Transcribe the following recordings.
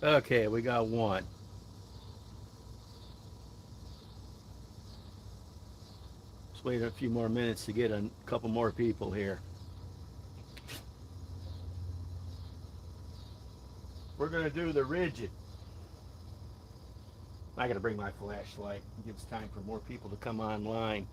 Okay, we got one. Let's wait a few more minutes to get a couple more people here. We're going to do the rigid. I got to bring my flashlight. It gives time for more people to come online.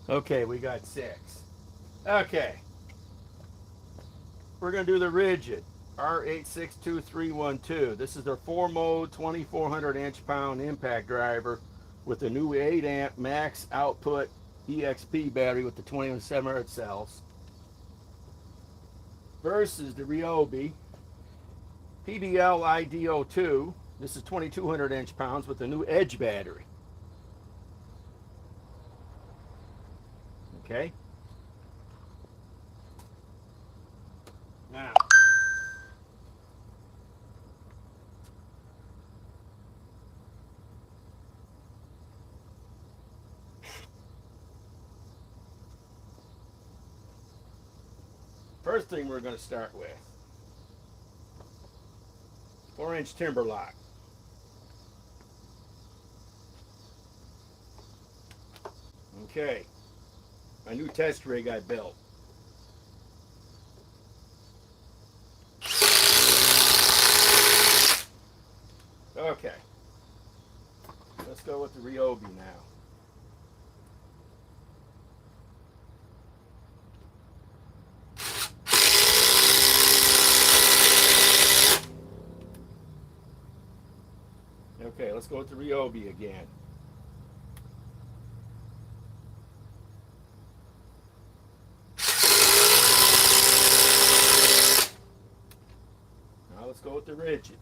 Okay, we got 6. Okay, we're going to do the rigid. R862312. This is their 4-mode 2400 inch-pound impact driver with the new 8 amp max output EXP battery with the 2700 cells versus the Ryobi PBL IDO2. This is 2200 inch-pounds with the new Edge battery. Okay. Now, first thing we're going to start with 4-inch timber lock. Okay, my new test rig I built. Okay, let's go with the Ryobi now. Okay, let's go with the Ryobi again. Now let's go with the rigid.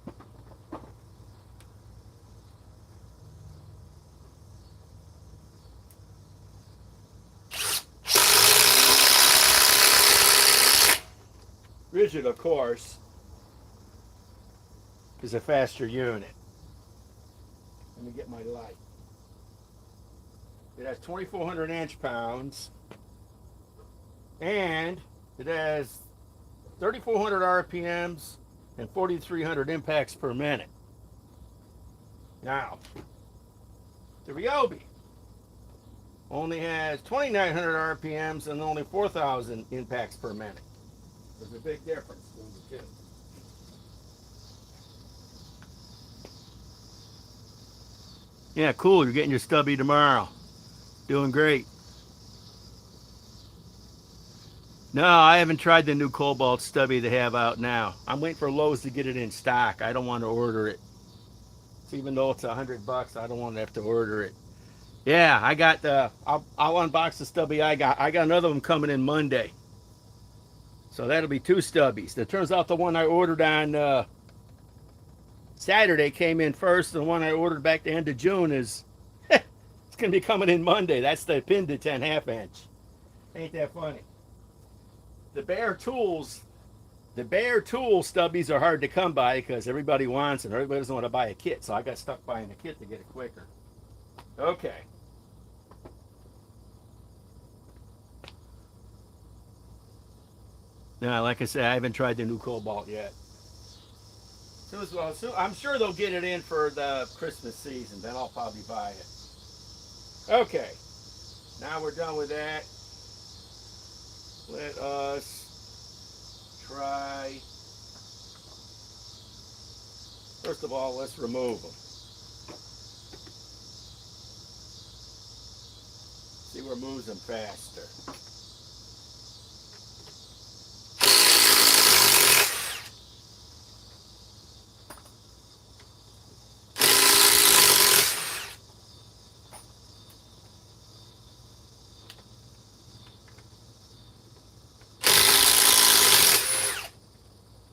Rigid, of course, is a faster unit. Let me get my light. It has 2400 inch-pounds and it has 3400 RPMs and 4300 impacts per minute. Now, the Ryobi only has 2900 RPMs and only 4000 impacts per minute. There's a big difference between the two. Yeah, cool. You're getting your Stubby tomorrow. Doing great. No, I haven't tried the new Cobalt Stubby they have out now. I'm waiting for Lowe's to get it in stock. I don't want to order it. So even though it's $100, I don't want to have to order it. Yeah, I got the. I'll unbox the Stubby I got. I got another one coming in Monday. So that'll be 2 Stubbies. It turns out the one I ordered on Saturday came in first. The one I ordered back the end of June is it's gonna be coming in Monday. That's the pin to 10 1/2 inch. Ain't that funny? The Bear Tools Stubbies are hard to come by because everybody wants them. Everybody doesn't want to buy a kit, so I got stuck buying a kit to get it quicker. Okay. Now, like I said, I haven't tried the new Cobalt yet. So I'm sure they'll get it in for the Christmas season. Then I'll probably buy it. Okay. Now we're done with that. Let us try. First of all, let's remove them. See what moves them faster.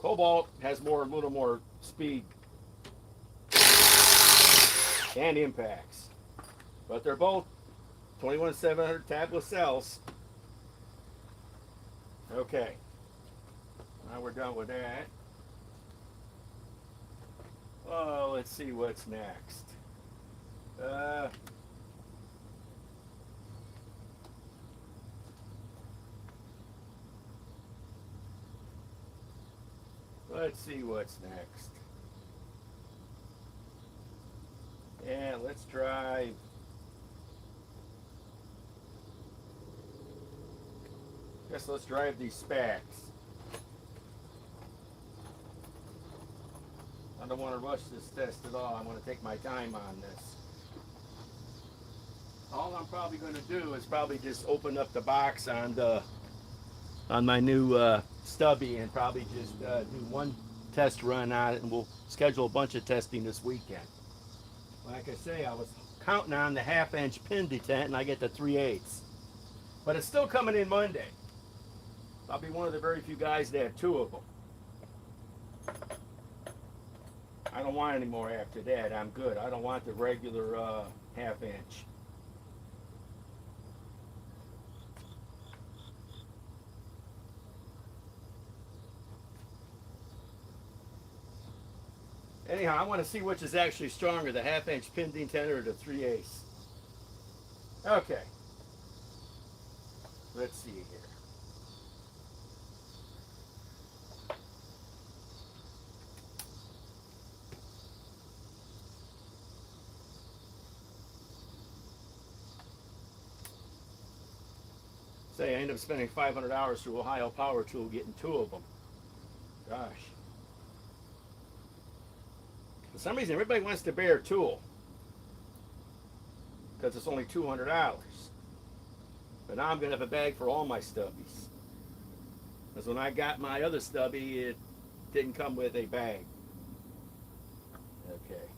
Cobalt has a little more speed and impacts, but they're both 21700 tabless cells, Okay, now we're done with that. Oh, let's see what's next. Uh, let's see what's next. Yeah, let's try. Guess let's drive these specs. I don't want to rush this test at all. I want to take my time on this. All I'm probably going to do is probably just open up the box on my new Stubby and probably just do one test run on it, and we'll schedule a bunch of testing this weekend. Like I say, I was counting on the 1/2-inch pin detent, and I get the 3/8. But it's still coming in Monday. I'll be one of the very few guys that have 2 of them. I don't want any more after that. I'm good. I don't want the regular 1/2-inch. Anyhow, I want to see which is actually stronger, the 1/2-inch pin detent or the 3/8. Okay. Let's see here. Say I ended up spending $500 through Ohio Power Tool getting 2 of them. Gosh. For some reason, everybody wants to bear a tool because it's only $200. But now I'm going to have a bag for all my stubbies. Because when I got my other stubby, it didn't come with a bag. Okay.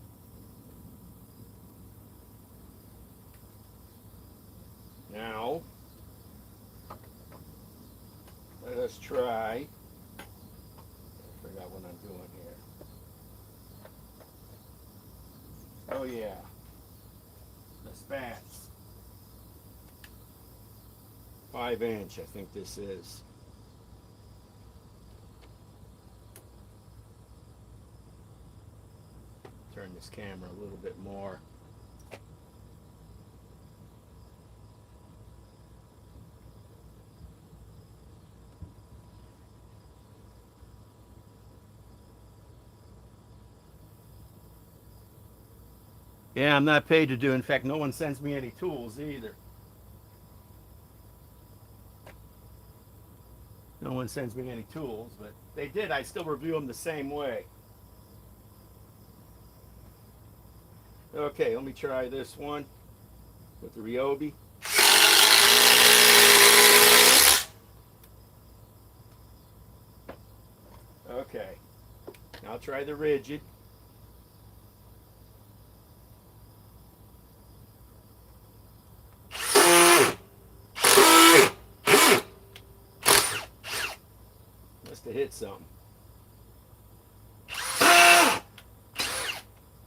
Now, let us try. I forgot what I'm doing here. Oh yeah, the spats. 5-inch, I think this is. Turn this camera a little bit more. Yeah, I'm not paid to do. In fact, no one sends me any tools either. No one sends me any tools, but they did. I still review them the same way. Okay, let me try this one with the Ryobi. Okay, now I'll try the rigid. Must have hit something.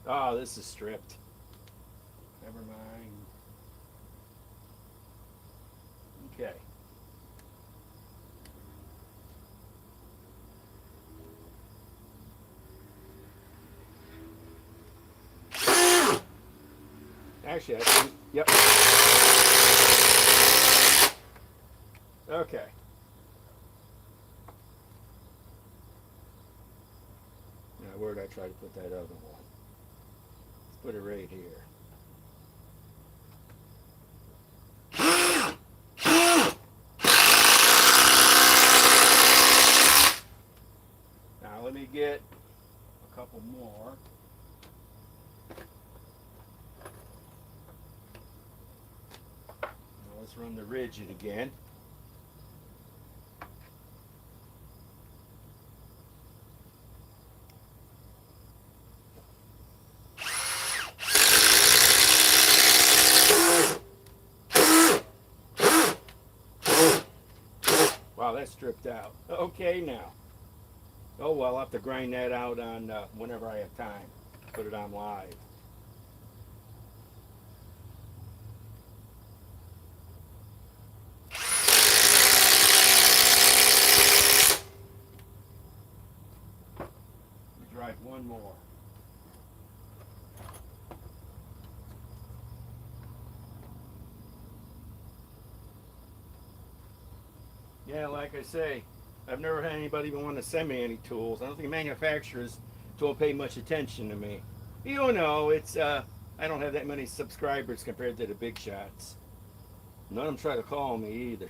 Oh, this is stripped. Never mind. Okay. Actually, I think, yep. Okay. Now, where did I try to put that other one? Let's put it right here. Now, let me get a couple more. Now, let's run the rigid again. Wow, that's stripped out. Okay, now. Oh, well, I'll have to grind that out on whenever I have time. Put it on live. Yeah, like I say, I've never had anybody even want to send me any tools. I don't think manufacturers don't pay much attention to me. You don't know, it's I don't have that many subscribers compared to the big shots. None of them try to call me either.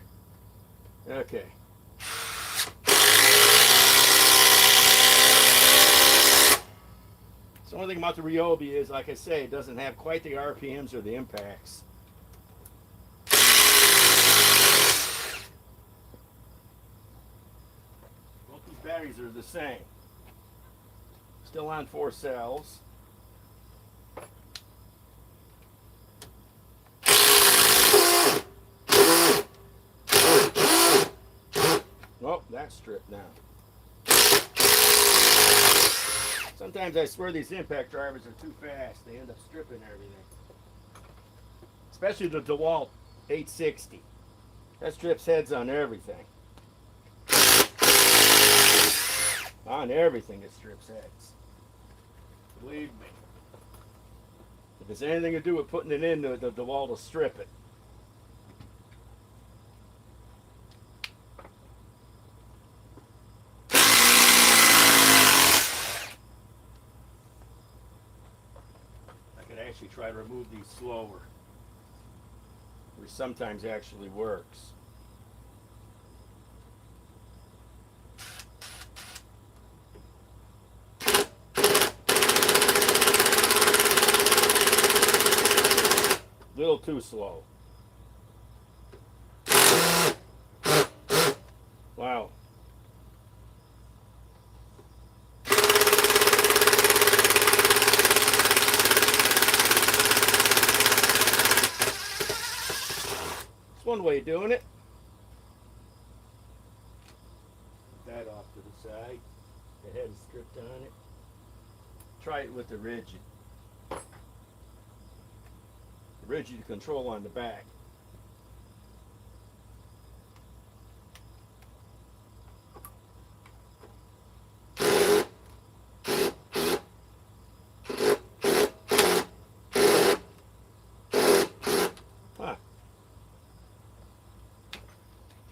Okay. So the only thing about the Ryobi is, like I say, it doesn't have quite the RPMs or the impacts. Both these batteries are the same. Still on 4 cells. Oh, that's stripped now. Sometimes I swear these impact drivers are too fast. They end up stripping everything. Especially the DeWalt 860. That strips heads on everything. On everything it strips heads. Believe me. If it's anything to do with putting it in, the DeWalt will strip it. I could actually try to remove these slower, which sometimes actually works. Little too slow. Wow. It's one way of doing it. Put that off to the side. The head is stripped on it. Try it with the rigid. The rigid control on the back. Huh.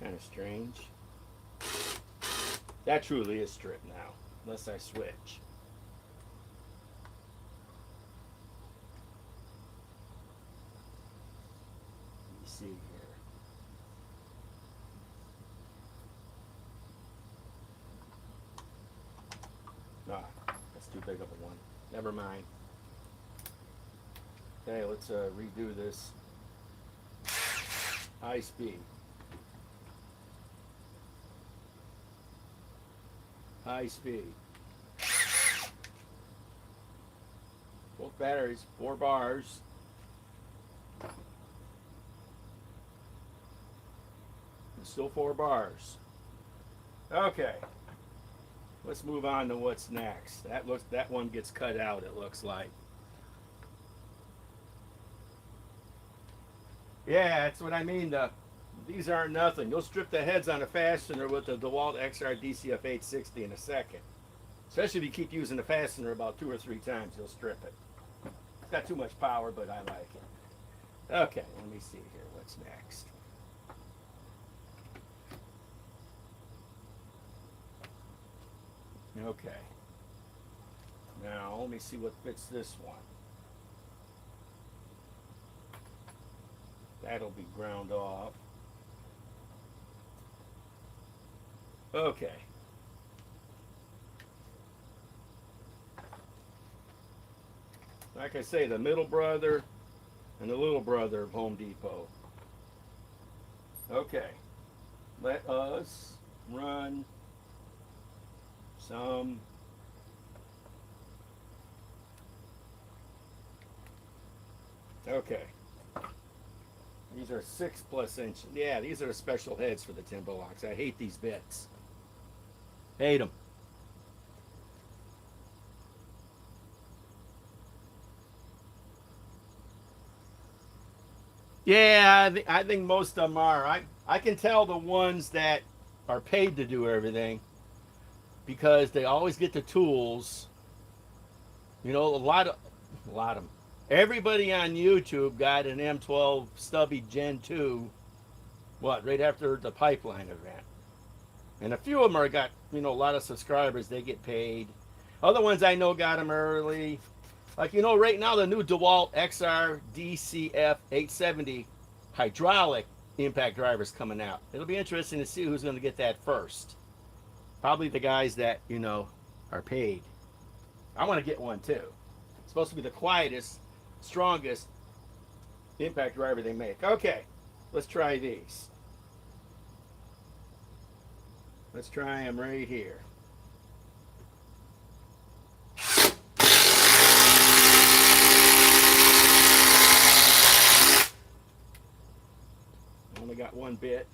Kind of strange. That truly is stripped now, unless I switch. Let me see here. Ah, that's too big of a one. Never mind. Okay, let's redo this. High speed. High speed. Both batteries, 4 bars. And still 4 bars. Okay. Let's move on to what's next. That one gets cut out, it looks like. Yeah, that's what I mean. These aren't nothing. You'll strip the heads on a fastener with the DeWalt XR DCF 860 in a second. Especially if you keep using the fastener about 2 or 3 times, you'll strip it. It's got too much power, but I like it. Okay, let me see here. What's next? Okay. Now, let me see what fits this one. That'll be ground off. Okay. Like I say, the middle brother and the little brother of Home Depot. Okay. Let us run some okay. These are 6+ inch. Yeah, these are the special heads for the timber locks. I hate these bits. Hate them. Yeah, I think most of them are. I can tell the ones that are paid to do everything because they always get the tools. You know, a lot of them. Everybody on YouTube got an M12 Stubby Gen 2. What? Right after the pipeline event. And a few of them are got, you know, a lot of subscribers. They get paid. Other ones I know got them early. Like, you know, right now the new DeWalt XR DCF 870 hydraulic impact driver is coming out. It'll be interesting to see who's going to get that first. Probably the guys that, you know, are paid. I want to get one too. It's supposed to be the quietest, strongest impact driver they make. Okay, let's try these. Let's try them right here. Only got one bit.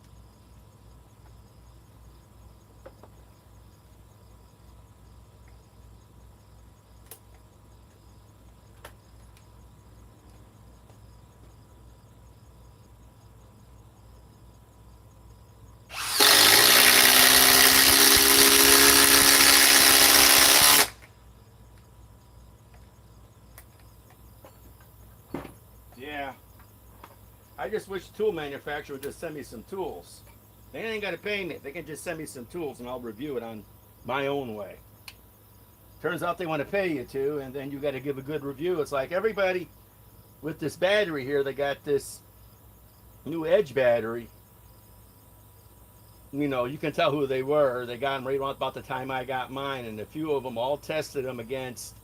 Yeah. I just wish the tool manufacturer would just send me some tools. They ain't got to pay me. They can just send me some tools and I'll review it on my own way. Turns out they want to pay you to, and then you got to give a good review. It's like everybody with this battery here, they got this new Edge battery. You know, you can tell who they were. They got them right about the time I got mine, and a few of them all tested them against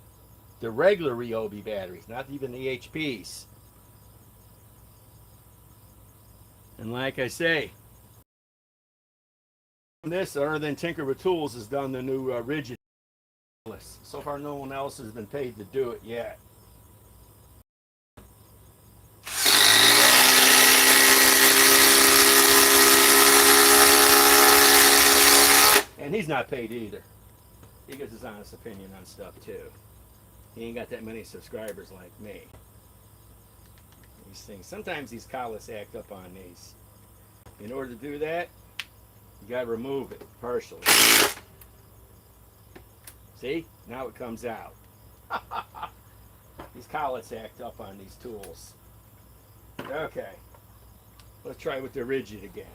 the regular Ryobi batteries, not even the HPs. And like I say, this other than Tinker with Tools has done the new rigid. So far no one else has been paid to do it yet. And he's not paid either. He gives his honest opinion on stuff too. He ain't got that many subscribers like me. These things, sometimes these collets act up on these. In order to do that, you gotta remove it partially. See? Now it comes out. These collets act up on these tools. Okay. Let's try with the rigid again.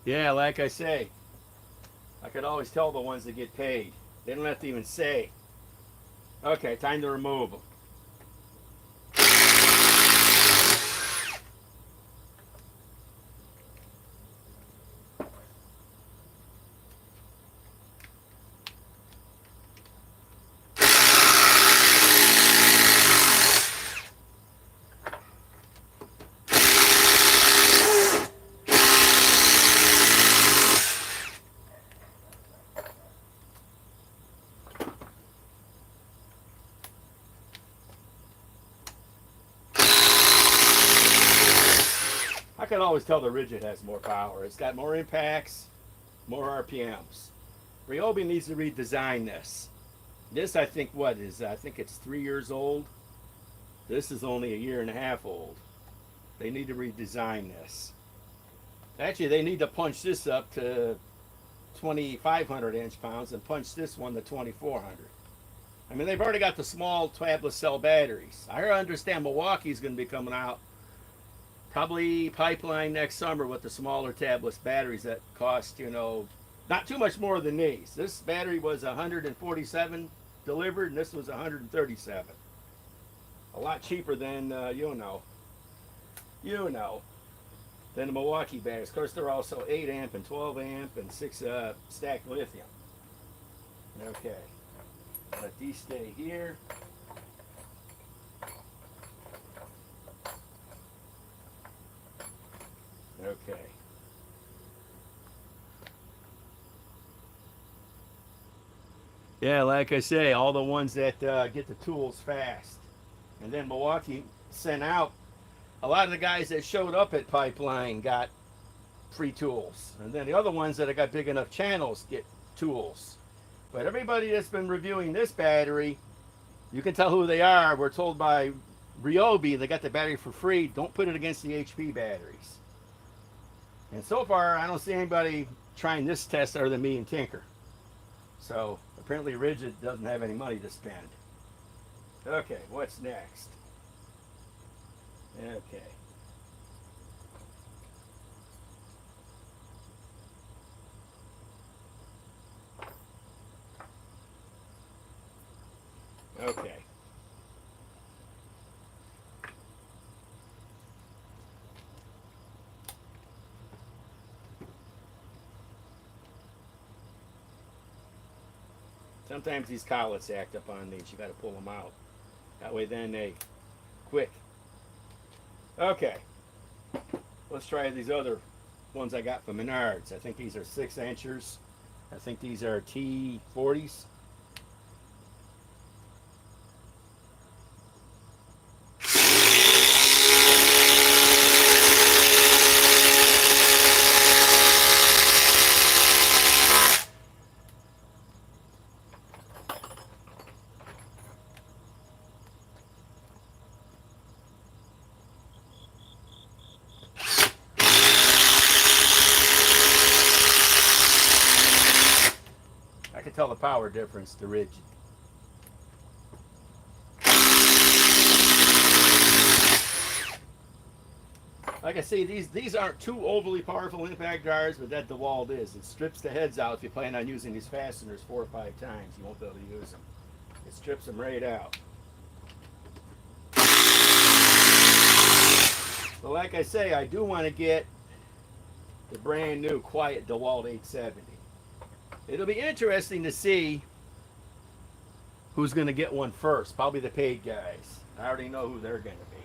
Yeah, like I say, I could always tell the ones that get paid. They don't have to even say. Okay, time to remove them. I can always tell the rigid has more power. It's got more impacts, more RPMs. Ryobi needs to redesign this. This, I think, I think it's 3 years old. This is only a year and a half old. They need to redesign this. Actually, they need to punch this up to 2,500 inch-pounds and punch this one to 2,400. I mean, they've already got the small tabless cell batteries. I understand Milwaukee's going to be coming out probably pipeline next summer with the smaller tabless batteries that cost, you know, not too much more than these. This battery was 147 delivered, and this was 137. A lot cheaper than, you know, than the Milwaukee batteries. Of course, they're also 8 amp and 12 amp and 6 stacked lithium. Okay, let these stay here. Okay. Yeah, like I say, all the ones that get the tools fast. And then Milwaukee sent out, a lot of the guys that showed up at Pipeline got free tools. And then the other ones that have got big enough channels get tools. But everybody that's been reviewing this battery, you can tell who they are. We're told by Ryobi they got the battery for free. Don't put it against the HP batteries. And so far, I don't see anybody trying this test other than me and Tinker. So apparently Rigid doesn't have any money to spend. Okay, what's next? Okay. Okay. Sometimes these collets act up on these. You got to pull them out. That way then they quick. Okay. Let's try these other ones I got from Menards. I think these are 6 inchers. I think these are T40s. I can tell the power difference to Rigid. Like I say, these aren't too overly powerful impact dryers, but that DeWalt is. It strips the heads out if you plan on using these fasteners 4 or 5 times. You won't be able to use them. It strips them right out. But like I say, I do want to get the brand new quiet DeWalt 870. It'll be interesting to see who's going to get one first. Probably the paid guys. I already know who they're going to be.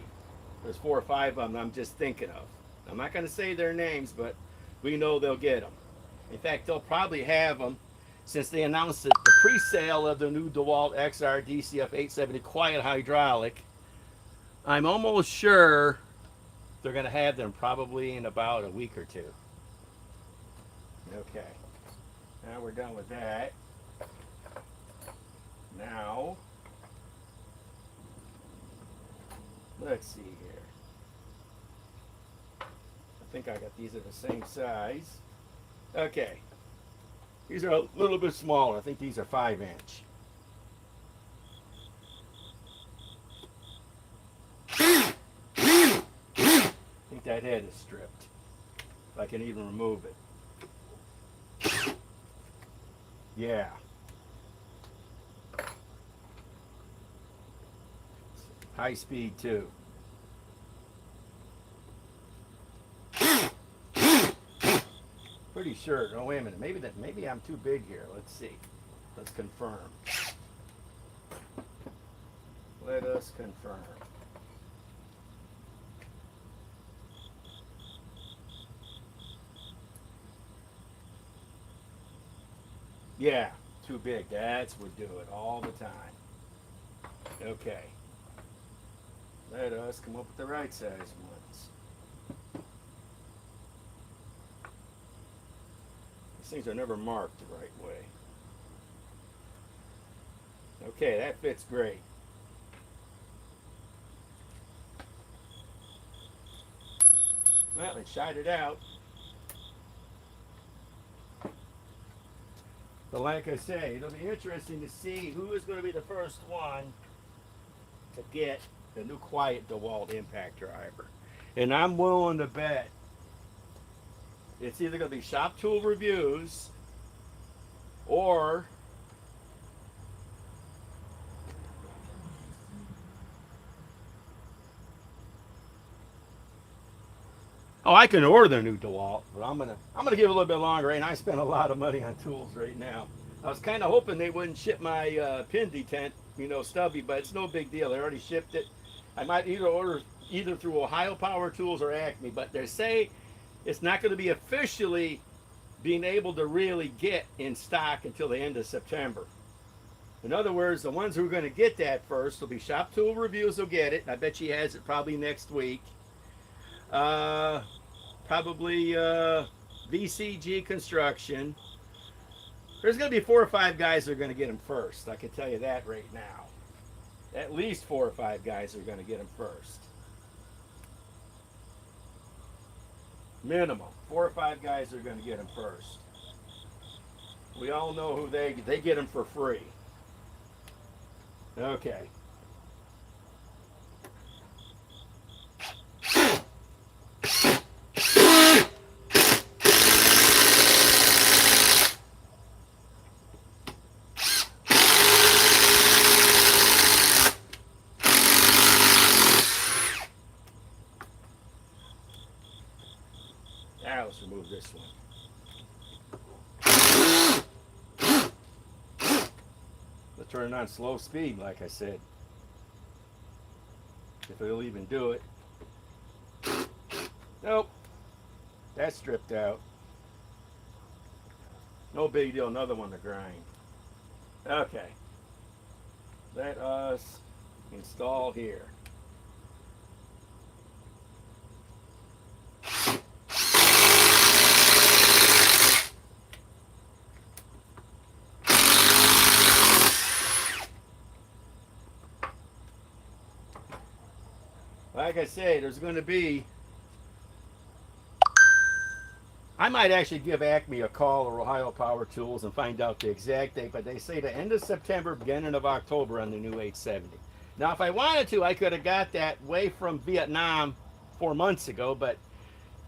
There's 4 or 5 of them I'm just thinking of. I'm not going to say their names, but we know they'll get them. In fact, they'll probably have them since they announced the pre-sale of the new DeWalt XR DCF 870 quiet hydraulic. I'm almost sure they're going to have them probably in about a week or 2. Okay. Now we're done with that. Now, let's see here. I think I got these at the same size. Okay. These are a little bit smaller. I think these are 5-inch. I think that head is stripped. If I can even remove it. Yeah. High speed too. Pretty sure. Oh, wait a minute. Maybe I'm too big here. Let's see. Let's confirm. Let us confirm. Yeah, too big. That's what do it all the time. Okay. Let us come up with the right size ones. These things are never marked the right way. Okay, that fits great. Well, it shied it out. But like I say, it'll be interesting to see who is going to be the first one to get the new quiet DeWalt impact driver. And I'm willing to bet it's either going to be shop tool reviews or oh, I can order the new DeWalt, but I'm gonna give it a little bit longer. And I spent a lot of money on tools right now. I was kind of hoping they wouldn't ship my pin detent, Stubby, but it's no big deal. They already shipped it. I might either order either through Ohio Power Tools or Acme, but they say it's not going to be officially being able to really get in stock until the end of September. In other words, the ones who are going to get that first will be Shop Tool Reviews will get it. I bet she has it probably next week. Probably VCG Construction. There's going to be 4 or 5 guys that are going to get them first. I can tell you that right now. At least 4 or 5 guys are going to get them first. Minimum. 4 or 5 guys are going to get them first. We all know who they get them for free. Okay. Now let's remove this one. Let's turn it on slow speed, like I said. If it'll even do it. Nope. That's stripped out. No big deal, another one to grind. Okay. Let us install here. Like I say, there's going to be, I might actually give Acme a call or Ohio Power Tools and find out the exact date, but they say the end of September, beginning of October on the new 870. Now, if I wanted to, I could have got that way from Vietnam 4 months ago, but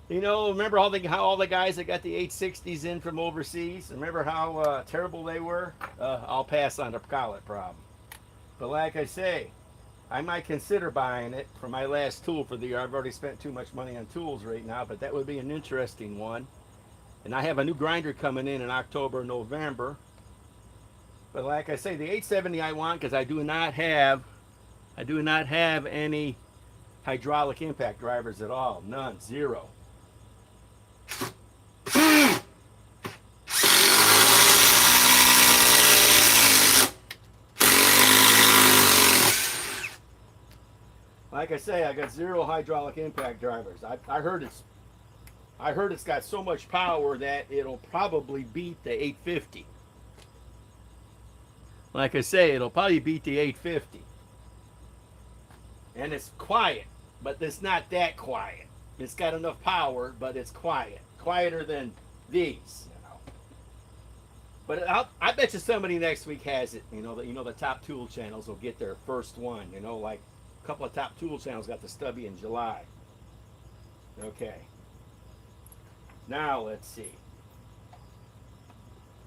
you know, remember how all the guys that got the 860s in from overseas, remember how terrible they were? I'll pass on the collet problem. But like I say, I might consider buying it for my last tool for the year. I've already spent too much money on tools right now, but that would be an interesting one. And I have a new grinder coming in October, November. But like I say, the 870 I want because I do not have any hydraulic impact drivers at all. None, zero. Like I say, I got zero hydraulic impact drivers. I heard it's got so much power that it'll probably beat the 850. Like I say, it'll probably beat the 850. And it's quiet, but it's not that quiet. It's got enough power, but it's quiet. Quieter than these, you know. But I bet you somebody next week has it. You know the top tool channels will get their first one. You know, like a couple of top tool channels got the Stubby in July. Okay. Now let's see.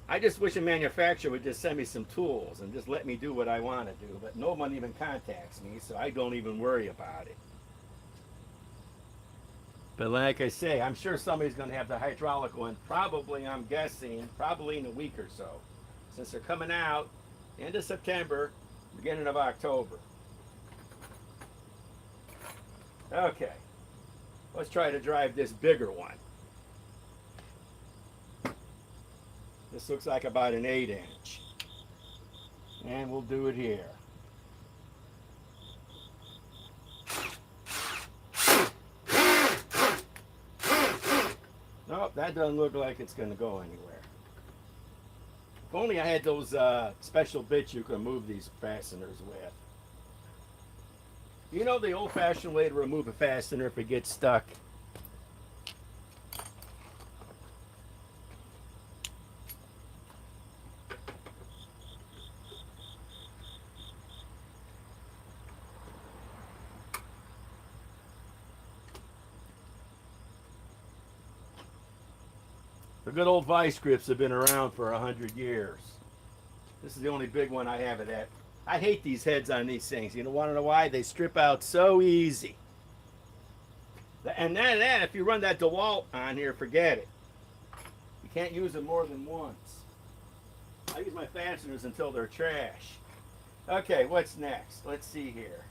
I just wish a manufacturer would just send me some tools and just let me do what I want to do. But no one even contacts me, so I don't even worry about it. But like I say, I'm sure somebody's going to have the hydraulic one. Probably, I'm guessing, probably in a week or so. Since they're coming out end of September, beginning of October. Okay. Let's try to drive this bigger one. This looks like about an 8-inch. And we'll do it here. Nope, that doesn't look like it's going to go anywhere. If only I had those special bits you can move these fasteners with. You know the old-fashioned way to remove a fastener if it gets stuck? The good old vice grips have been around for 100 years. This is the only big one I have it at. I hate these heads on these things. You want to know why? They strip out so easy. And then if you run that DeWalt on here, forget it. You can't use them more than once. I use my fasteners until they're trash. Okay, what's next? Let's see here.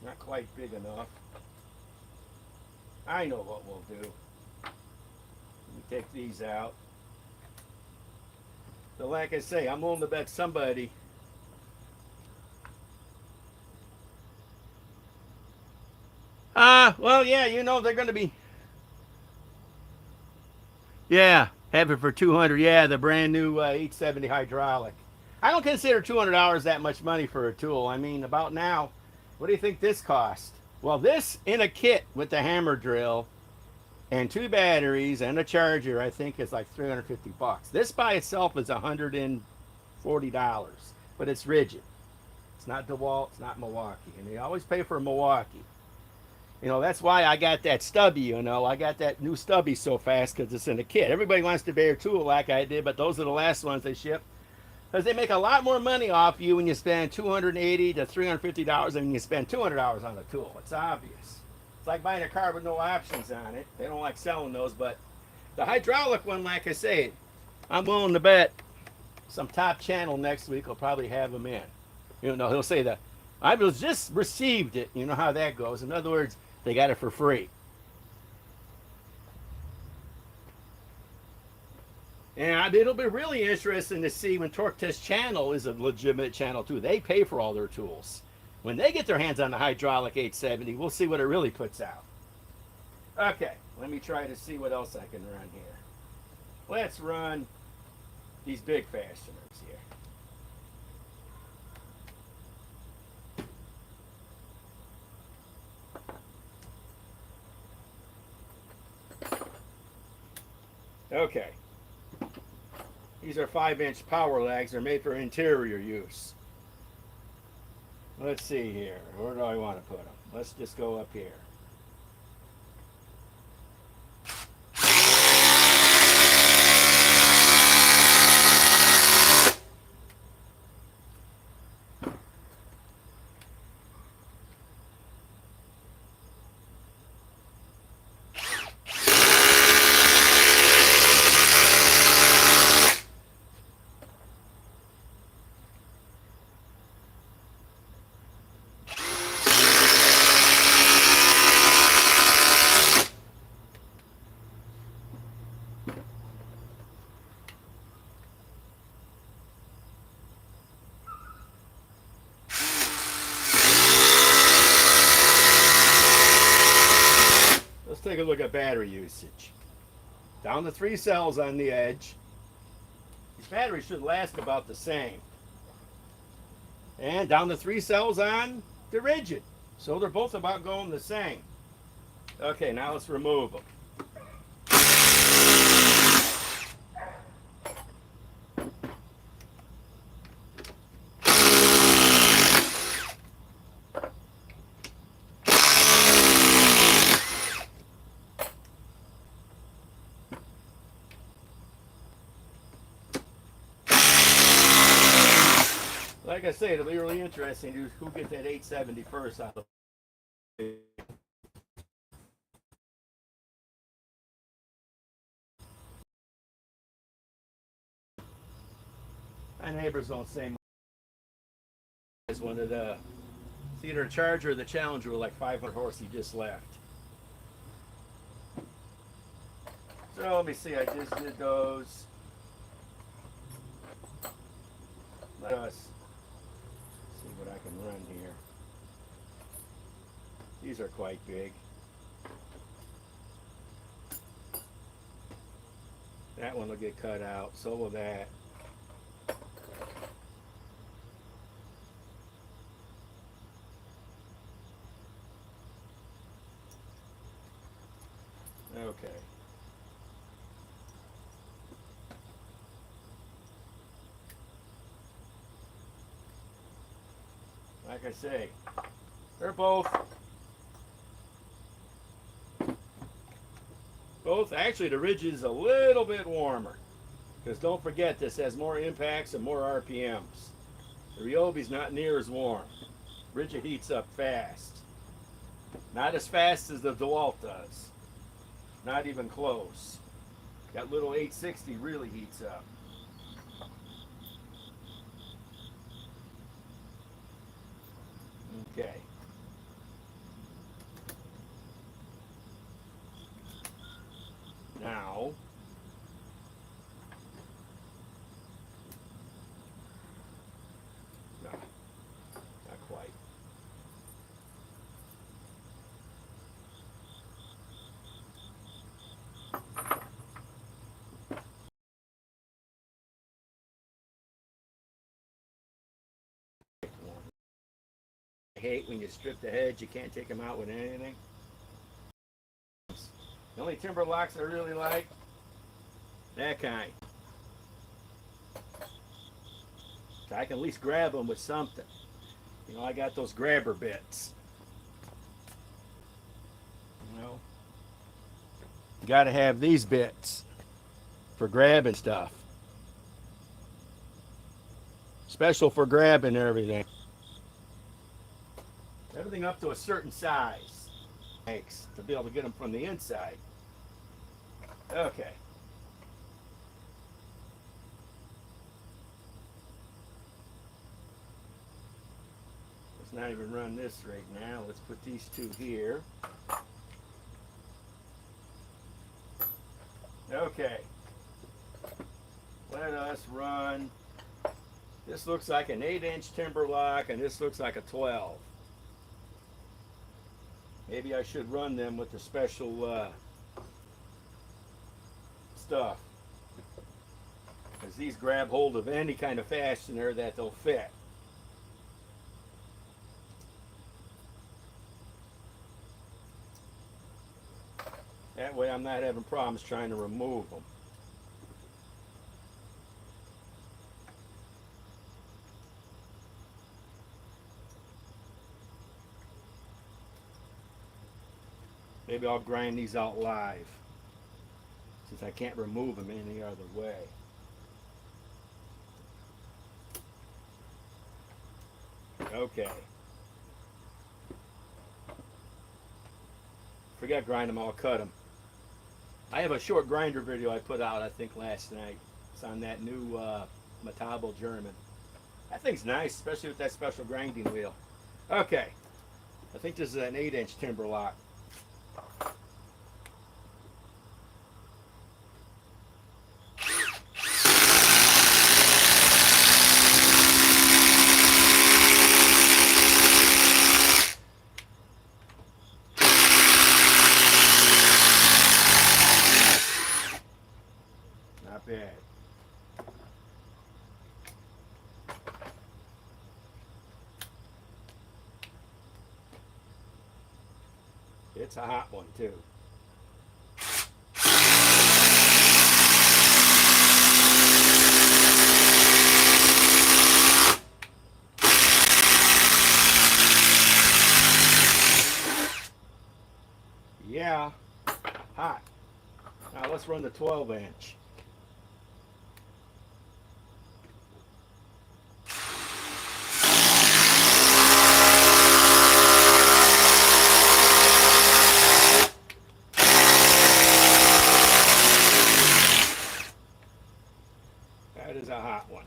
Not quite big enough. I know what we'll do. Take these out. So like I say, I'm willing to bet somebody well, yeah, you know they're going to be, yeah, have it for 200. Yeah, the brand new 870 hydraulic. I don't consider $200 that much money for a tool. I mean, about now, what do you think this cost? Well, this in a kit with the hammer drill and 2 batteries and a charger, I think is like 350 bucks. This by itself is $140, but it's rigid. It's not DeWalt, it's not Milwaukee, and they always pay for Milwaukee. You know, that's why I got that Stubby, you know. I got that new Stubby so fast because it's in a kit. Everybody wants to buy a tool like I did, but those are the last ones they ship. Because they make a lot more money off you when you spend $280 to $350 than when you spend $200 on a tool. It's obvious. It's like buying a car with no options on it. They don't like selling those, but the hydraulic one, like I say, I'm willing to bet some top channel next week will probably have them in. You know, he'll say that I was just received it. You know how that goes. In other words, they got it for free. And it'll be really interesting to see when Torque Test Channel is a legitimate channel too. They pay for all their tools. When they get their hands on the hydraulic 870, we'll see what it really puts out. Okay, let me try to see what else I can run here. Let's run these big fasteners here. Okay. These are 5-inch power lags. They're made for interior use. Let's see here. Where do I want to put them? Let's just go up here. Let's take a look at battery usage. Down to 3 cells on the edge. These batteries should last about the same. And down to 3 cells on the rigid. So they're both about going the same. Okay, now let's remove them. Like I say, it'll be really interesting to who gets that 870 first out of my neighbors don't say much. As one of the, it's either a Charger or the Challenger with like 500 horse he just left. So let me see, I just did those. Let us see what I can run here. These are quite big. That one will get cut out, so will that. Okay. Like I say, they're both actually the rigid is a little bit warmer. Because don't forget, this has more impacts and more RPMs. The Ryobi's not near as warm. Rigid heats up fast. Not as fast as the DeWalt does. Not even close. That little 860 really heats up. Okay. Now, no, not quite. I hate when you strip the heads, you can't take them out with anything. The only timber locks I really like, that kind. So I can at least grab them with something. You know, I got those grabber bits. You know, you got to have these bits for grabbing stuff. Special for grabbing everything. Everything up to a certain size. Thanks, to be able to get them from the inside. Okay. Let's not even run this right now. Let's put these two here. Okay. Let us run. This looks like an 8-inch timber lock, and this looks like a 12. Maybe I should run them with the special stuff, because these grab hold of any kind of fastener that they'll fit. That way I'm not having problems trying to remove them. Maybe I'll grind these out live, since I can't remove them any other way. Okay. Forget grind them, I'll cut them. I have a short grinder video I put out, I think, last night. It's on that new Metabo German. That thing's nice, especially with that special grinding wheel. Okay. I think this is an 8-inch timber lock. Not bad. It's a hot one too. Yeah, hot. Now let's run the 12-inch. That is a hot one.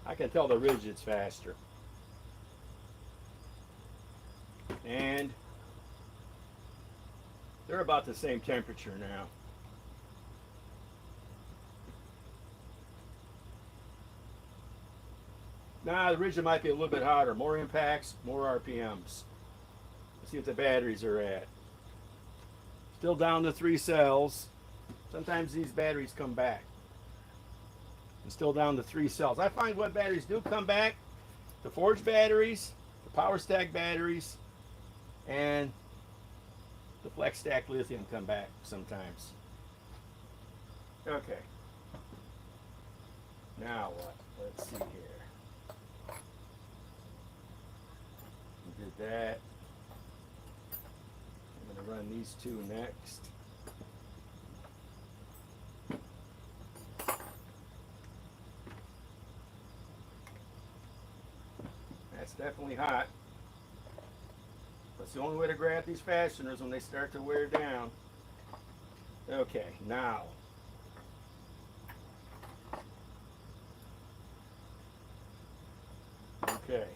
I can tell the rigid's faster. And they're about the same temperature now. Nah, the rigid might be a little bit hotter. More impacts, more RPMs. Let's see what the batteries are at. Still down to 3 cells. Sometimes these batteries come back. And still down to 3 cells. I find what batteries do come back, the forged batteries, the power stack batteries, and the flex stack lithium come back sometimes. Okay. Now what? Let's see here. We did that. I'm going to run these two next. That's definitely hot. That's the only way to grab these fasteners when they start to wear down. Okay, now. Okay.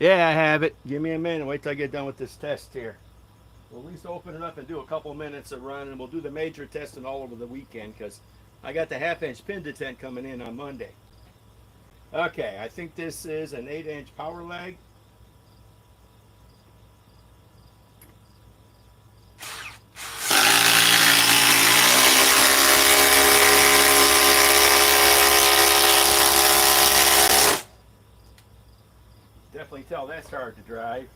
Yeah, I have it. Give me a minute. Wait till I get done with this test here. We'll at least open it up and do a couple minutes of run, and we'll do the major testing all over the weekend because I got the half-inch pin detent coming in on Monday. Okay, I think this is an 8-inch power leg. Definitely tell that's hard to drive.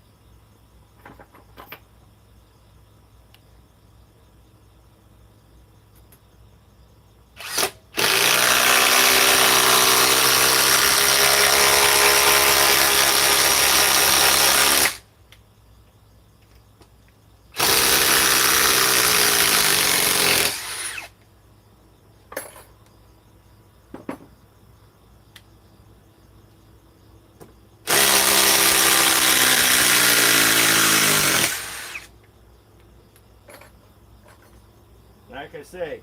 Like I say,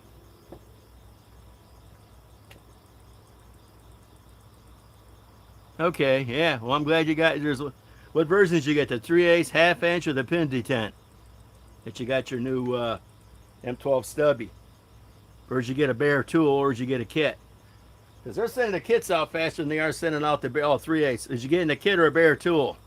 okay, yeah. Well, I'm glad you got. There's what versions you get? The 3/8, half-inch, or the pin detent? That you got your new M12 Stubby. Or did you get a bare tool, or did you get a kit? Because they're sending the kits out faster than they are sending out the 3/8. Is you getting a kit or a bare tool?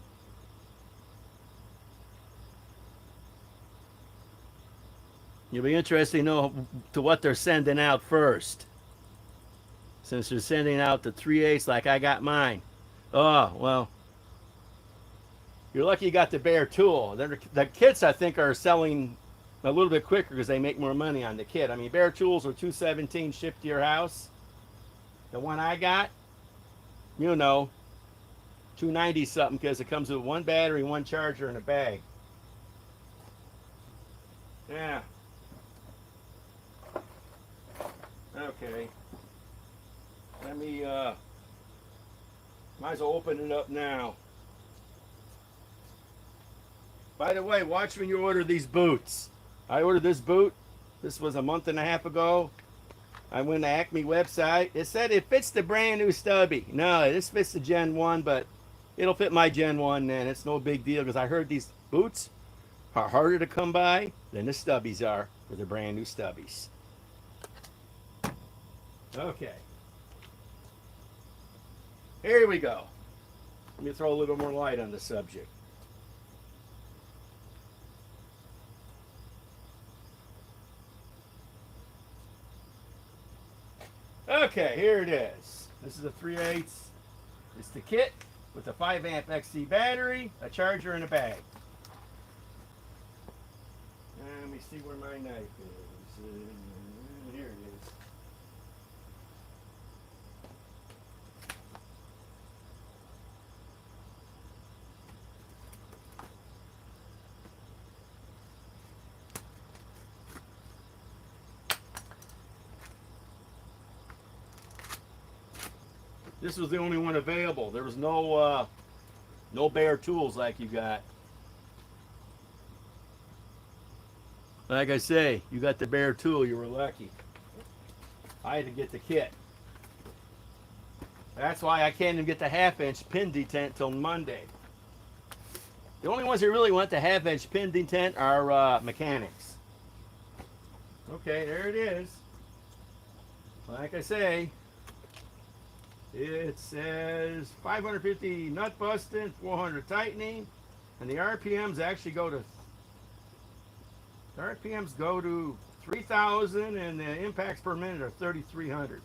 You'll be interested to know to what they're sending out first. Since they're sending out the 3/8 like I got mine. Oh, well, you're lucky you got the bare tool. The kits, I think, are selling a little bit quicker because they make more money on the kit. I mean, bare tools are $217 shipped to your house. The one I got, you know, 290 something because it comes with one battery, one charger, and a bag. Yeah. Okay. Let me, might as well open it up now. By the way, watch when you order these boots. I ordered this boot. This was a month and a half ago. I went to Acme website. It said it fits the brand new Stubby. No, this fits the Gen 1, but it'll fit my Gen 1 then. It's no big deal because I heard these boots are harder to come by than the Stubbies are for the brand new Stubbies. Okay. Here we go. Let me throw a little more light on the subject. Okay, here it is. This is a 3/8. It's the kit with a 5 amp XC battery, a charger, and a bag. And let me see where my knife is. Here it is. This was the only one available. There was no bare tools like you got. Like I say, you got the bare tool, you were lucky. I had to get the kit. That's why I can't even get the half-inch pin detent till Monday. The only ones that really want the half-inch pin detent are mechanics. Okay, there it is. Like I say, it says 550 nut busting, 400 tightening, and the RPMs actually go to 3,000, and the impacts per minute are 3,300.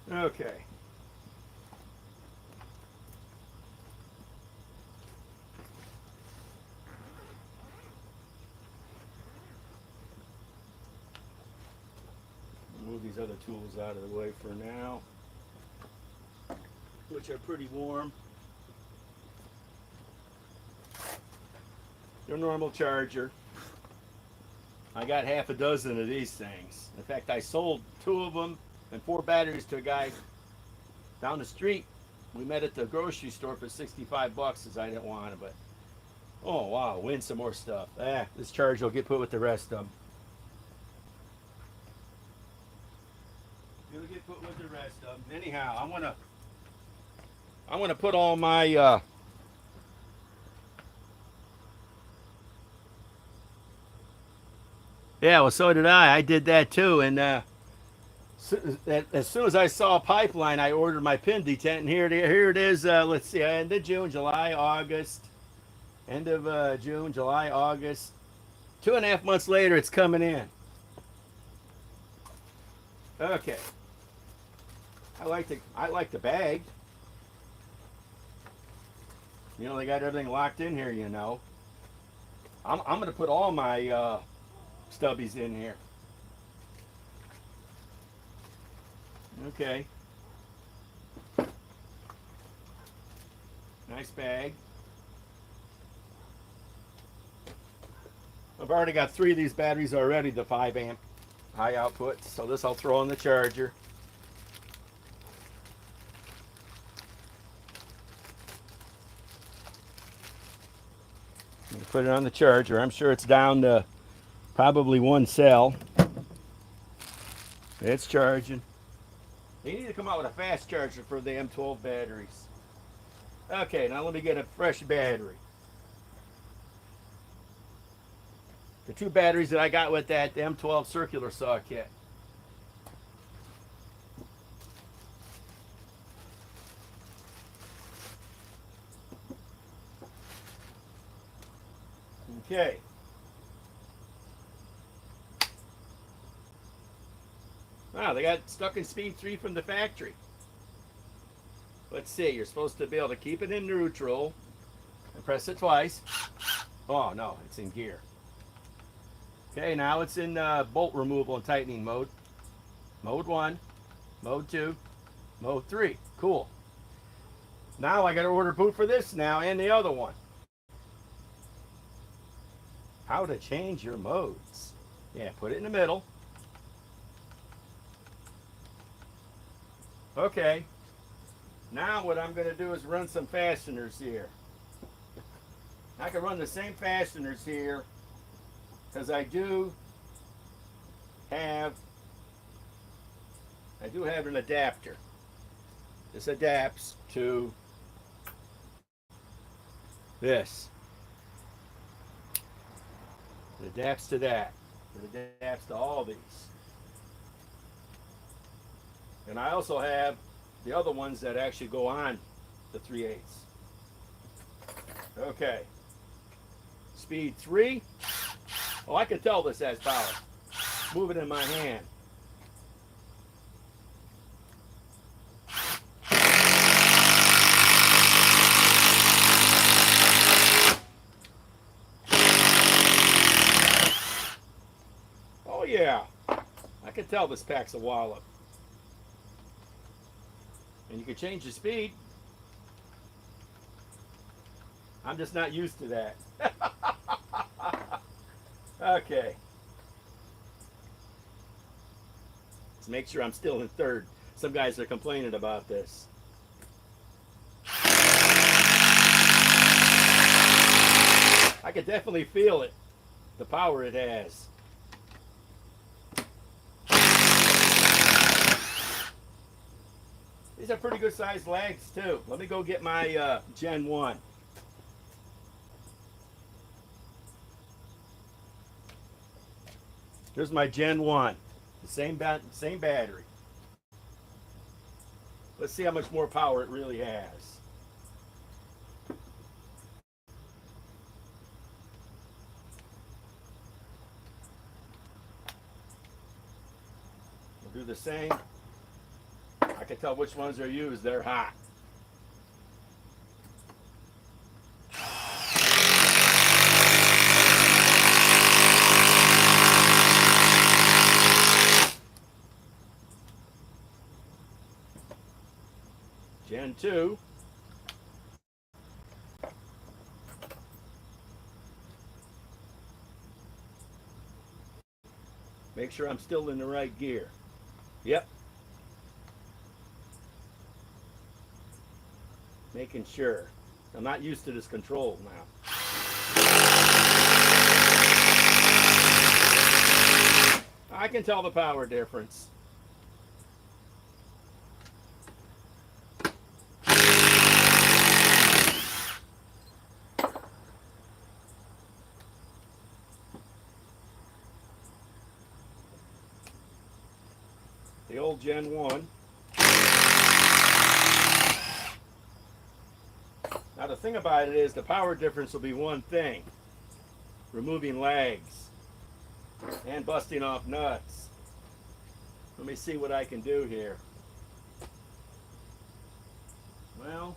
Okay. Move these other tools out of the way for now, which are pretty warm. Your normal charger. I got half a dozen of these things. In fact, I sold 2 of them and 4 batteries to a guy down the street. We met at the grocery store for 65 bucks because I didn't want it, but oh wow, win some more stuff. This charger will get put with the rest of them. It'll get put with the rest of them. Anyhow, I wanna put all my yeah, well, so did I. I did that too, and as soon as I saw a pipeline, I ordered my pin detent, and here it is. Let's see, end of June, July, August, end of June, July, August. 2.5 months later, it's coming in. Okay, I like the bag. You know, they got everything locked in here. You know, I'm gonna put all my stubbies in here. Okay, nice bag. I've already got 3 of these batteries already, the 5 amp high output. So this I'll throw on the charger. Put it on the charger. I'm sure it's down to probably 1 cell. It's charging. They need to come out with a fast charger for the M12 batteries. Okay, now let me get a fresh battery. The 2 batteries that I got with that M12 circular saw kit. Okay. Wow, they got stuck in speed 3 from the factory. Let's see, you're supposed to be able to keep it in neutral and press it twice. Oh no, it's in gear. Okay, now it's in bolt removal and tightening mode. Mode 1, mode 2, mode 3. Cool. Now I got to order boot for this now and the other one. How to change your modes. Yeah, put it in the middle. Okay. Now what I'm going to do is run some fasteners here. I can run the same fasteners here because I do have an adapter. This adapts to this. It adapts to that. It adapts to all these. And I also have the other ones that actually go on the 3/8. Okay. Speed 3. Oh, I can tell this has power. Move it in my hand. Oh yeah. I can tell this packs a wallop. And you can change the speed. I'm just not used to that. Okay. Let's make sure I'm still in third. Some guys are complaining about this. I can definitely feel it. The power it has. These are pretty good sized legs too. Let me go get my Gen 1. Here's my Gen 1. The same battery. Let's see how much more power it really has. We'll do the same. I can tell which ones are used. They're hot. Gen 2. Make sure I'm still in the right gear. Yep. Making sure. I'm not used to this control now. I can tell the power difference. the old Gen 1. Now the thing about it is the power difference will be one thing. Removing legs and busting off nuts. Let me see what I can do here. Well,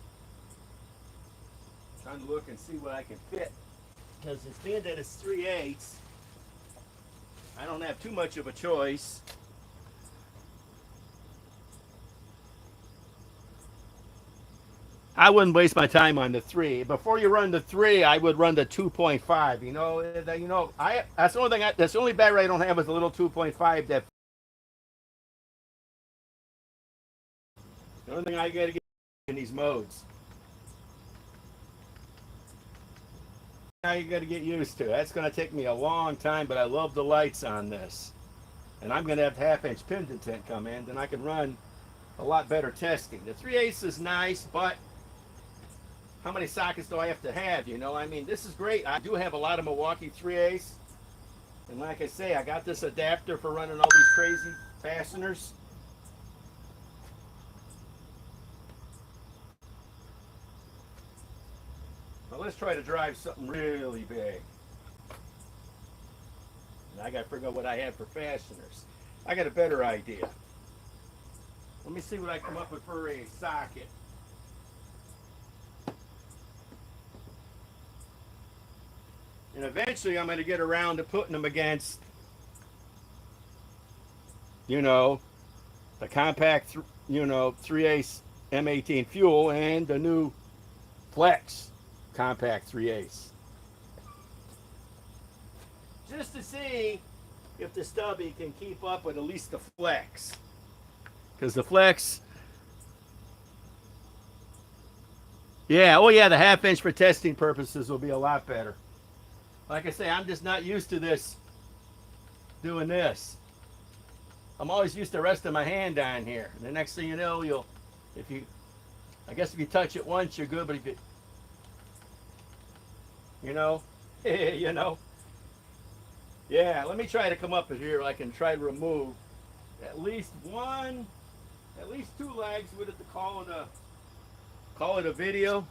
trying to look and see what I can fit. Because it's being that it's 3/8, I don't have too much of a choice. I wouldn't waste my time on the 3. Before you run the 3, I would run the 2.5. That's the only thing. That's the only battery I don't have is a little 2.5. That the only thing I got to get in these modes. Now you got to get used to. That's going to take me a long time, but I love the lights on this, and I'm going to have half-inch pin detent come in, then I can run a lot better testing. The 3/8 is nice, but how many sockets do I have to have? I mean, this is great. I do have a lot of Milwaukee 3/8, and like I say, I got this adapter for running all these crazy fasteners. Now let's try to drive something really big. And I got to figure out what I have for fasteners. I got a better idea. Let me see what I come up with for a socket. And eventually I'm going to get around to putting them against, the compact, 3/8 M18 fuel and the new Flex compact 3/8. Just to see if the Stubby can keep up with at least the Flex. Because the Flex, the half-inch for testing purposes will be a lot better. Like I say, I'm just not used to this, doing this. I'm always used to resting my hand down here. And the next thing you know, if you touch it once, you're good, but if yeah, let me try to come up here. I can try to remove at least 2 legs with it to call it a video.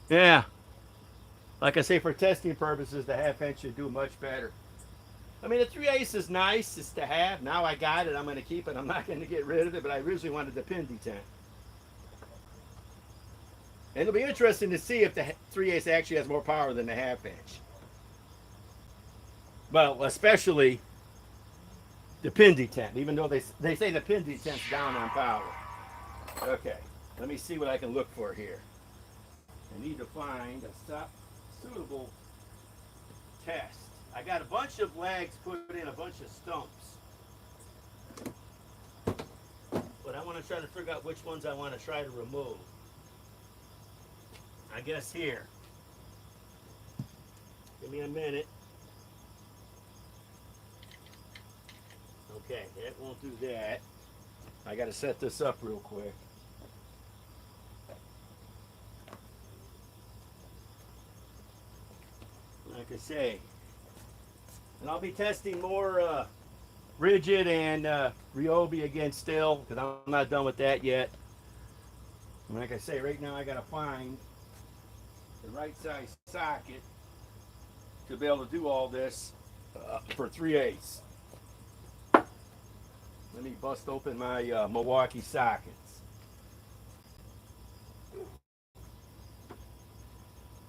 Yeah. Like I say, for testing purposes, the half-inch should do much better. I mean, the 3/8 is nice. It's to have. Now I got it. I'm going to keep it. I'm not going to get rid of it, but I originally wanted the pin detent. And it'll be interesting to see if the 3/8 actually has more power than the half-inch. Well, especially the pin detent, even though they say the pin detent's down on power. Okay, let me see what I can look for here. I need to find a suitable test. I got a bunch of legs put in a bunch of stumps. But I want to try to figure out which ones I want to try to remove. I guess here. Give me a minute. Okay, that won't do that. I got to set this up real quick. Like I say, and I'll be testing more rigid and Ryobi again still, because I'm not done with that yet. And like I say, right now I got to find the right size socket to be able to do all this for 3/8. Let me bust open my Milwaukee sockets.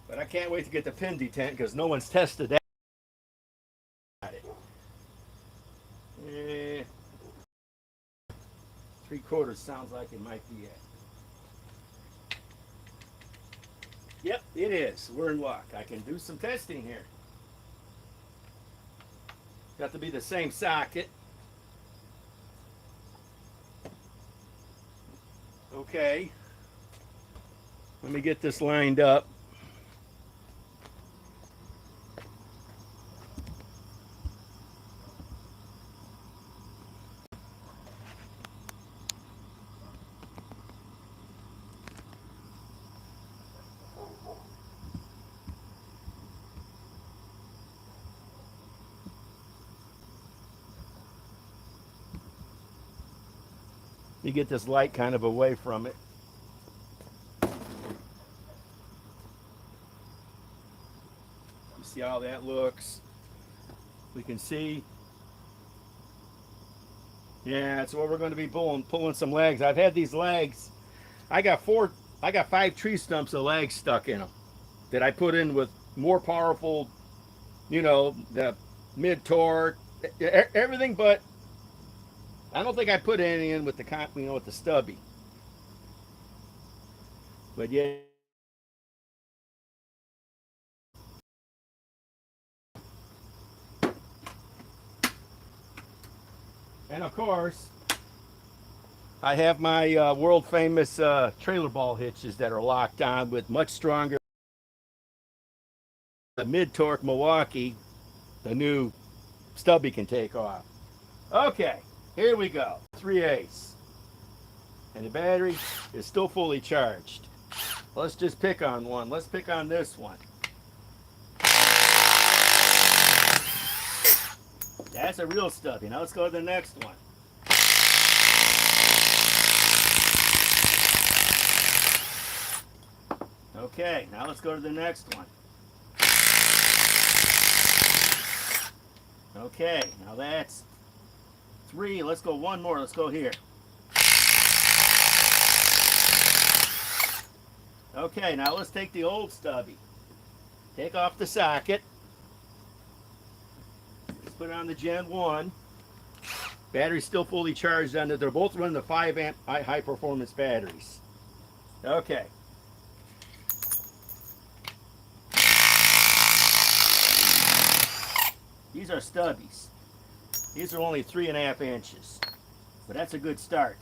But I can't wait to get the pin detent because no one's tested that. 3/4 sounds like it might be it. Yep, it is. We're in luck. I can do some testing here. Got to be the same socket. Okay. Let me get this lined up. You get this light kind of away from it. You see how that looks? We can see. Yeah, that's what we're going to be pulling some legs. I've had these legs. I got 5 tree stumps of legs stuck in them that I put in with more powerful, you know, the mid torque, everything, but I don't think I put any in with the, you know, with the stubby. But yeah. And of course, I have my world famous trailer ball hitches that are locked on with much stronger. The mid torque Milwaukee, the new stubby can take off. Okay, here we go. 3/8. And the battery is still fully charged. Let's just pick on one. Let's pick on this one. That's a real stubby. Now let's go to the next one. Okay, now let's go to the next one. Okay, now that's 3. Let's go one more. Let's go here. Okay, now let's take the old stubby. Take off the socket. Let's put it on the Gen 1. Battery's still fully charged on it. They're both running the 5 amp high performance batteries. Okay. These are stubbies. These are only 3.5 inches, but that's a good start.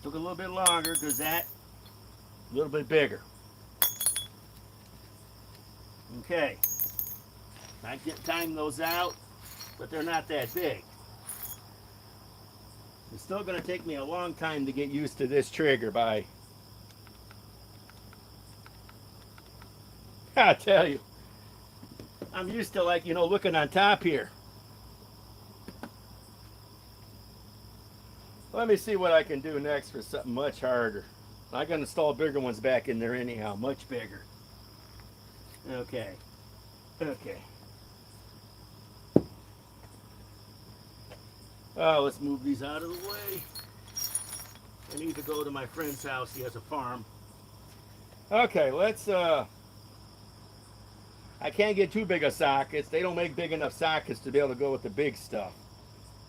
Took a little bit longer because that a little bit bigger. Okay, I can time those out, but they're not that big. It's still going to take me a long time to get used to this trigger by, I tell you, I'm used to, like, you know, looking on top here. Let me see what I can do next for something much harder. I'm going to install bigger ones back in there anyhow, much bigger. Okay. Okay. Oh, let's move these out of the way. I need to go to my friend's house. He has a farm. Okay, let's, I can't get too big of sockets. They don't make big enough sockets to be able to go with the big stuff.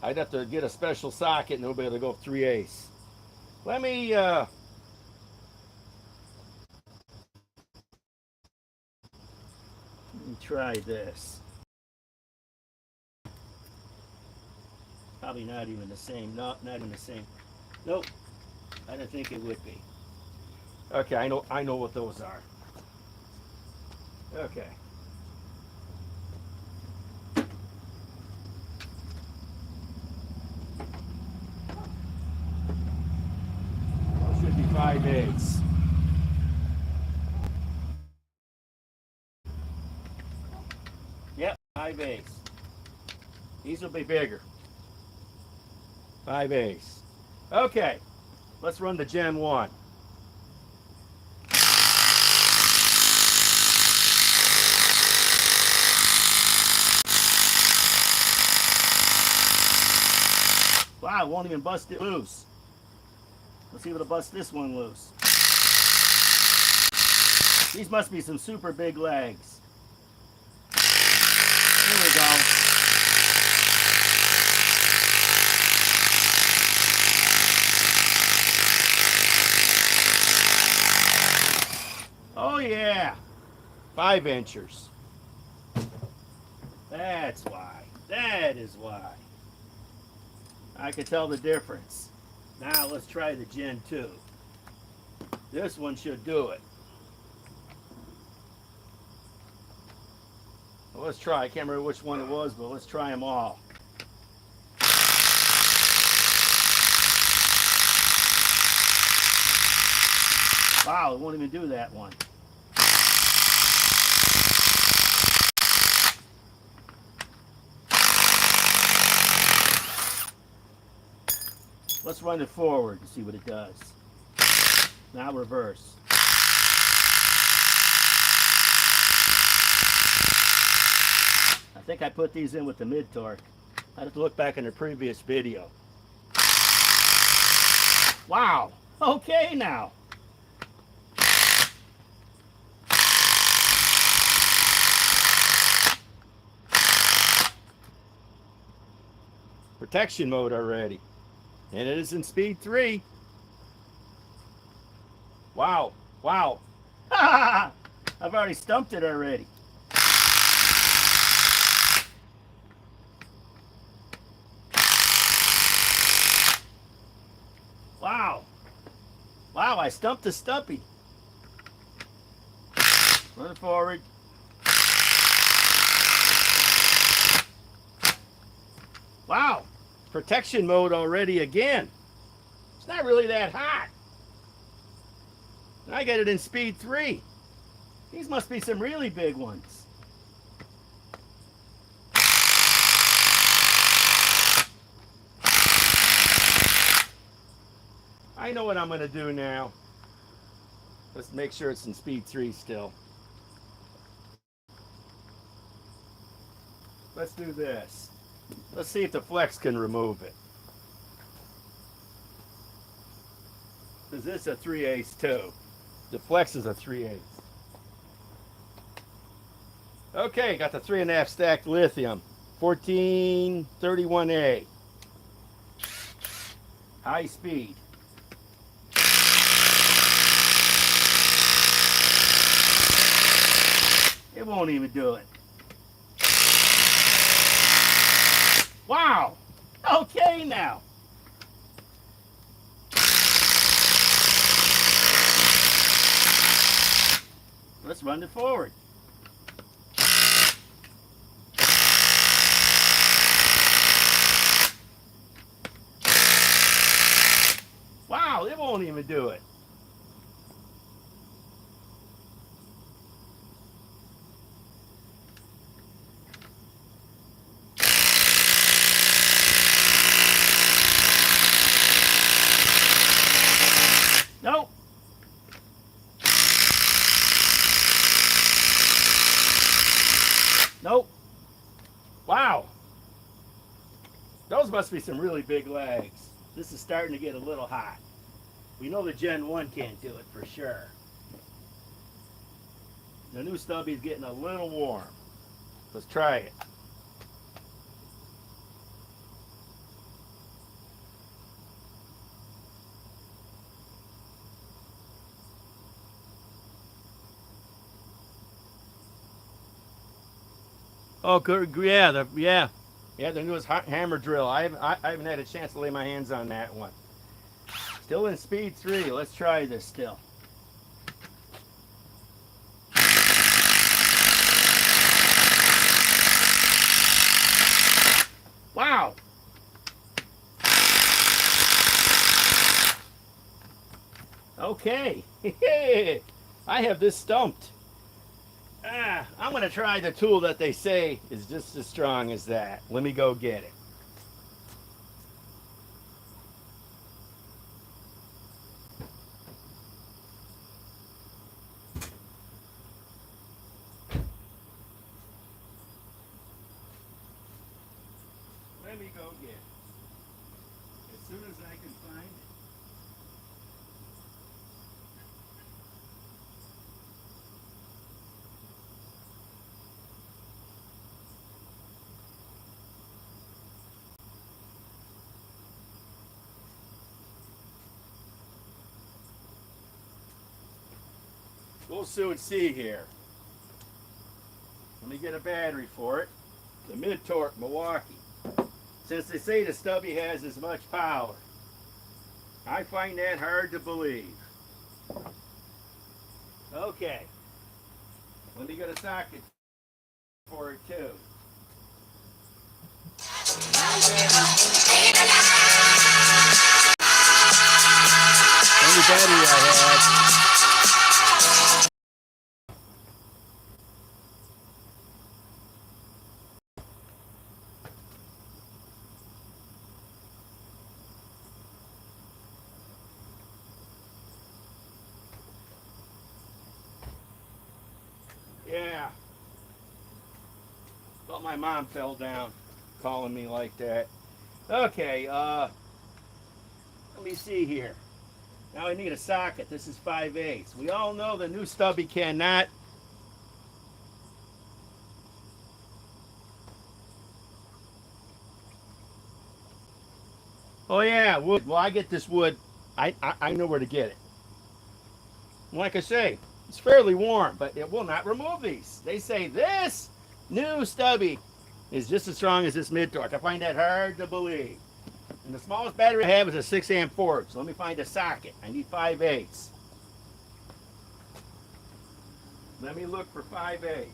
I'd have to get a special socket and they'll be able to go 3/8. Let me, try this. Probably not even the same. No, not even the same. Nope. I didn't think it would be. Okay, I know what those are. Okay. Those should be 5/8. Yep, 5/8. These will be bigger. 5/8. Okay, let's run the Gen 1. Wow, it won't even bust it loose. Let's see if it'll bust this one loose. These must be some super big legs. Here we go. Oh yeah, 5 inchers. That's why. That is why. I can tell the difference. Now let's try the Gen 2. This one should do it. Well, let's try. I can't remember which one it was, but let's try them all. Wow, it won't even do that one. Let's run it forward and see what it does. Now reverse. I think I put these in with the mid torque. I have to look back in the previous video. Wow, okay now. Protection mode already. And it is in speed 3. Wow, wow. I've already stumped it already. Wow. Wow, I stumped the Stubby. Run it forward. Wow, protection mode already again. It's not really that hot. I got it in speed 3. These must be some really big ones. I know what I'm going to do now. Let's make sure it's in speed 3 still. Let's do this. Let's see if the flex can remove it. Because this is a 3/8 too. The flex is a 3/8. Okay, got the 3.5 stacked lithium. 1431A. High speed. It won't even do it. Wow! Okay now. Let's run it forward. Wow, it won't even do it. Nope. Nope. Wow. Those must be some really big legs. This is starting to get a little hot. We know the Gen 1 can't do it for sure. The new Stubby's getting a little warm. Let's try it. Oh, good. Yeah, the newest hammer drill. I haven't had a chance to lay my hands on that one. Still in speed 3. Let's try this still. Wow. Okay. I have this stumped. I'm going to try the tool that they say is just as strong as that. Let me go get it. Let me go get it. As soon as I can find it. We'll soon see here. Let me get a battery for it. The mid-torque Milwaukee. Since they say the Stubby has as much power, I find that hard to believe. Okay. Let me get a socket for it too. Only battery I had. Yeah. Thought my mom fell down calling me like that. Okay, let me see here. Now I need a socket. This is 5/8. We all know the new Stubby cannot. Oh yeah, wood. Well, I get this wood. I know where to get it. Like I say, it's fairly warm, but it will not remove these. They say this new Stubby is just as strong as this mid-torque. I find that hard to believe. And the smallest battery I have is a 6-amp Ford. So let me find a socket. I need 5/8. Let me look for 5/8.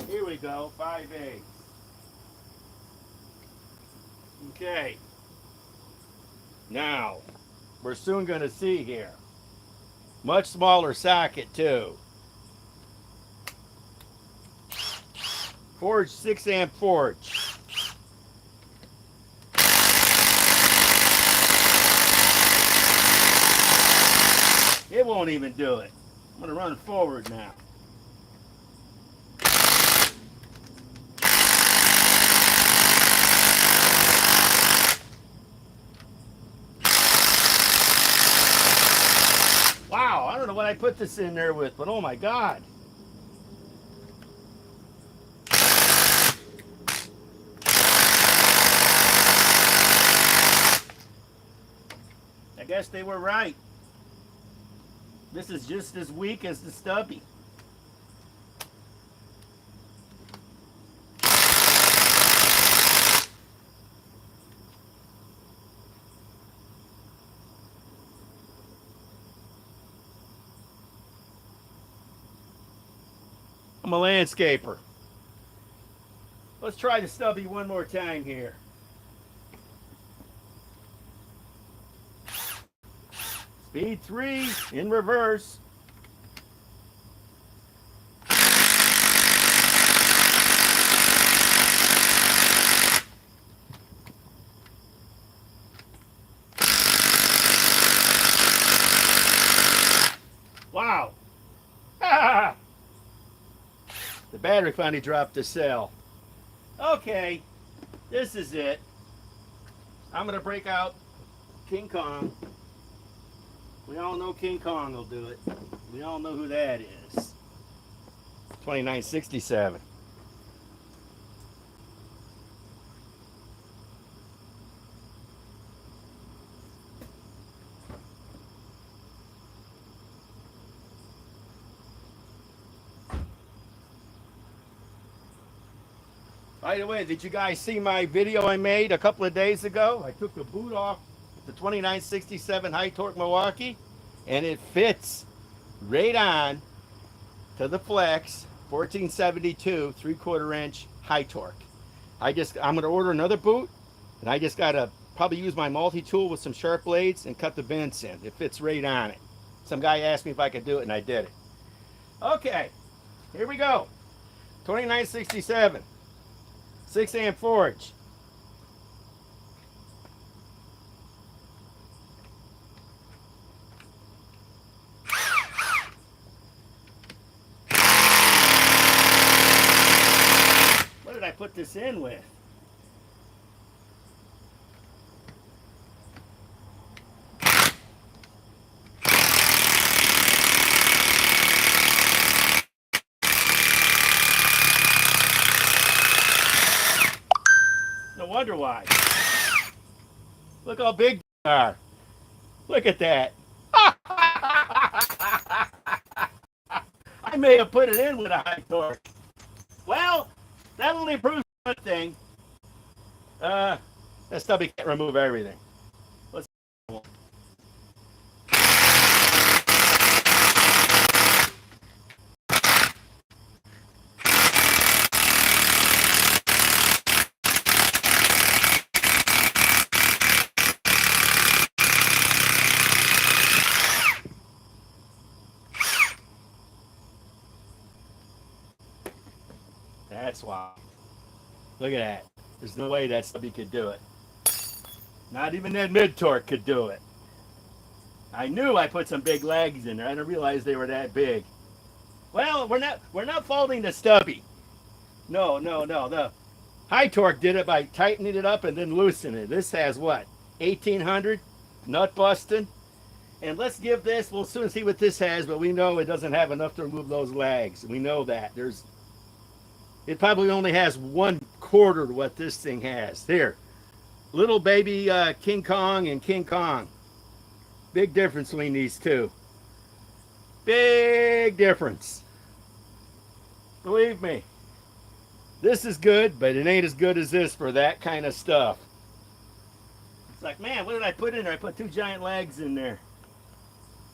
Here we go, 5/8. Okay. Now, we're soon going to see here. Much smaller socket too. Forge 6-amp forge. It won't even do it. I'm going to run forward now. Wow, I don't know what I put this in there with, but oh my God. I guess they were right. This is just as weak as the Stubby. I'm a landscaper. Let's try the Stubby one more time here. Speed 3 in reverse. Wow. The battery finally dropped the cell. Okay, this is it. I'm going to break out King Kong. We all know King Kong will do it. We all know who that is. 2967. By the way, did you guys see my video I made a couple of days ago? I took the boot off the 2967 high torque Milwaukee, and it fits right on to the Flex 1472 3/4 inch high torque. I'm going to order another boot, and I just got to probably use my multi-tool with some sharp blades and cut the vents in. It fits right on it. Some guy asked me if I could do it, and I did it. Okay, here we go. 2967 6-amp forge. put this in with? No wonder why. Look how big they are. Look at that. I may have put it in with a high torque. Well, that only proves one thing. That stubby can't remove everything. Let's. That's why. Look at that. There's no way that stubby could do it. Not even that mid-torque could do it. I knew I put some big legs in there. I didn't realize they were that big. Well, we're not faulting the stubby. No. The high torque did it by tightening it up and then loosening it. This has what? 1800 nut busting. And let's give this, we'll soon see what this has, but we know it doesn't have enough to remove those legs. We know that. It probably only has 1/4 of what this thing has. Here, little baby King Kong and King Kong. Big difference between these two. Big difference. Believe me. This is good, but it ain't as good as this for that kind of stuff. It's like, man, what did I put in there? I put 2 giant legs in there.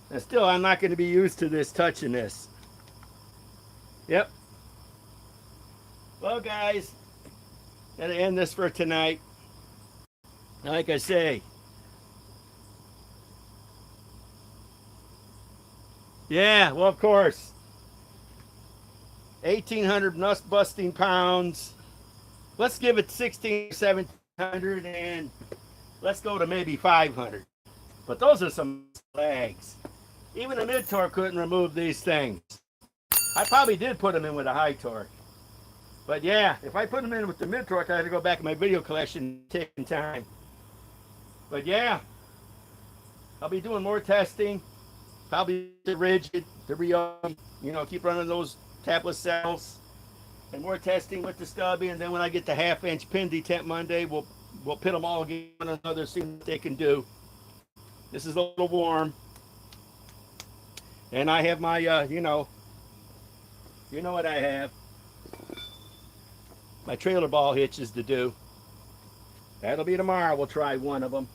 And still, I'm not going to be used to this touching this. Yep. Well, guys, gotta end this for tonight. Like I say, yeah, well, of course, 1,800 nut busting pounds. Let's give it 1,600, 1,700, and let's go to maybe 500. But those are some legs. Even a mid-torque couldn't remove these things. I probably did put them in with a high torque. But yeah, if I put them in with the mid-torque, I had to go back in my video collection taking time. But yeah, I'll be doing more testing. Probably the rigid, the Ryobi, keep running those tabless cells. And more testing with the stubby. And then when I get the 1/2-inch pin detent Monday, we'll pit them all against one another, see what they can do. This is a little warm. And I have my, you know what I have. My trailer ball hitches to do. That'll be tomorrow. We'll try one of them.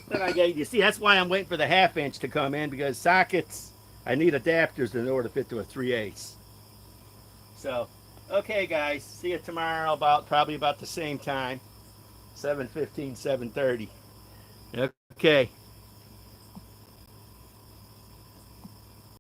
Then you see, that's why I'm waiting for the 1/2-inch to come in, because sockets, I need adapters in order to fit to a 3/8. So, okay, guys. See you tomorrow probably about the same time. 7:15, 7:30. Okay.